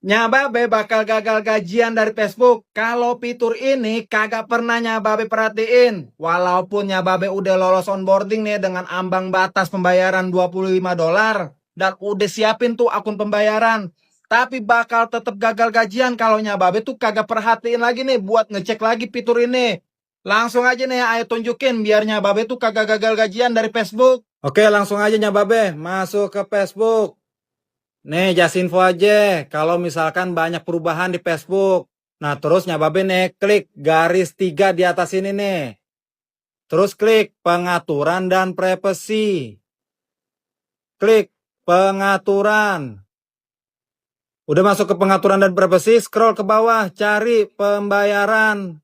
Nyababe bakal gagal gajian dari Facebook kalau fitur ini kagak pernah Nyababe perhatiin. Walaupun Nyababe udah lolos onboarding nih dengan ambang batas pembayaran $25 dan udah siapin tuh akun pembayaran. Tapi bakal tetap gagal gajian kalau Nyababe tuh kagak perhatiin lagi nih buat ngecek lagi fitur ini. Langsung aja nih ayo tunjukin biar Nyababe tuh kagak gagal gajian dari Facebook. Oke, langsung aja Nyababe masuk ke Facebook. Nih, just info aja, kalau misalkan banyak perubahan di Facebook. Nah, terus Nyababe nih, klik garis 3 di atas ini nih. Terus klik pengaturan dan privasi. Klik pengaturan. Udah masuk ke pengaturan dan privasi, scroll ke bawah, cari pembayaran.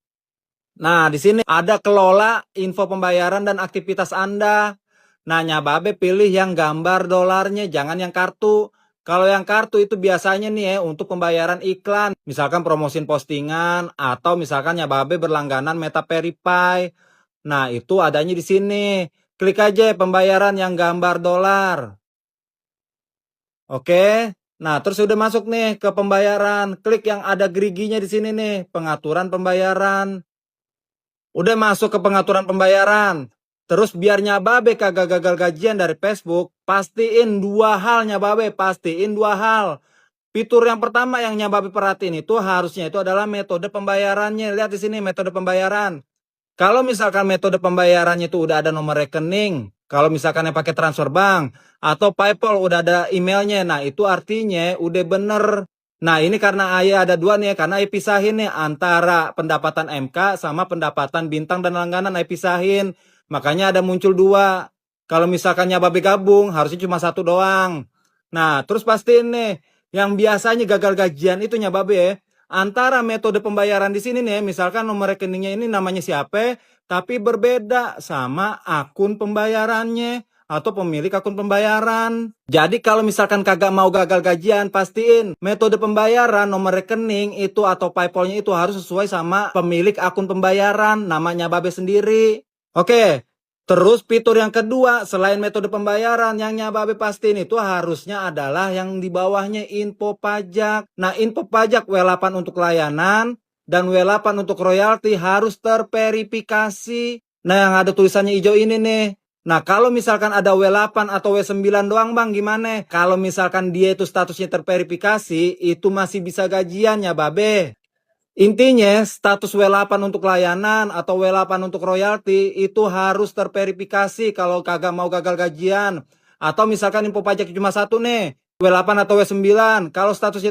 Nah, di sini ada kelola info pembayaran dan aktivitas Anda. Nah, Nyababe pilih yang gambar dolarnya, jangan yang kartu. Kalau yang kartu itu biasanya nih ya untuk pembayaran iklan. Misalkan promosin postingan atau misalkan Nyababe berlangganan Meta Verify. Nah, itu adanya di sini. Klik aja pembayaran yang gambar dolar. Oke. Nah, terus udah masuk nih ke pembayaran. Klik yang ada geriginya di sini nih, pengaturan pembayaran. Udah masuk ke pengaturan pembayaran. Terus biar Nyababe kagak gagal gajian dari Facebook, pastiin dua hal Nyababe, pastiin dua hal. Fitur yang pertama yang Nyababe perhatiin itu harusnya itu adalah metode pembayarannya. Lihat di sini metode pembayaran. Kalau misalkan metode pembayarannya itu udah ada nomor rekening, kalau misalkan yang pakai transfer bank atau PayPal udah ada emailnya, nah itu artinya udah bener. Nah ini karena ayah ada dua nih, karena ayah pisahin nih antara pendapatan MK sama pendapatan bintang dan langganan ayah pisahin. Makanya ada muncul dua. Kalau misalkan Nyababe gabung, harusnya cuma satu doang. Nah terus pastiin nih, yang biasanya gagal gajian itu Nyababe ya. Antara metode pembayaran di sini nih, misalkan nomor rekeningnya ini namanya siapa, tapi berbeda sama akun pembayarannya atau pemilik akun pembayaran. Jadi kalau misalkan kagak mau gagal gajian, pastiin metode pembayaran nomor rekening itu atau PayPal-nya itu harus sesuai sama pemilik akun pembayaran, namanya Babe sendiri. Oke. Terus fitur yang kedua, selain metode pembayaran yang Nyababe pastiin itu harusnya adalah yang di bawahnya info pajak. Nah, info pajak W8 untuk layanan dan W8 untuk royalti harus terverifikasi. Nah, yang ada tulisannya hijau ini nih. Nah, kalau misalkan ada W8 atau W9 doang Bang, gimana? Kalau misalkan dia itu statusnya terverifikasi, itu masih bisa gajian Nyababe. Intinya, status W8 untuk layanan atau W8 untuk royalti itu harus terverifikasi kalau kagak mau gagal gajian. Atau misalkan info pajak cuma satu nih, W8 atau W9. Kalau statusnya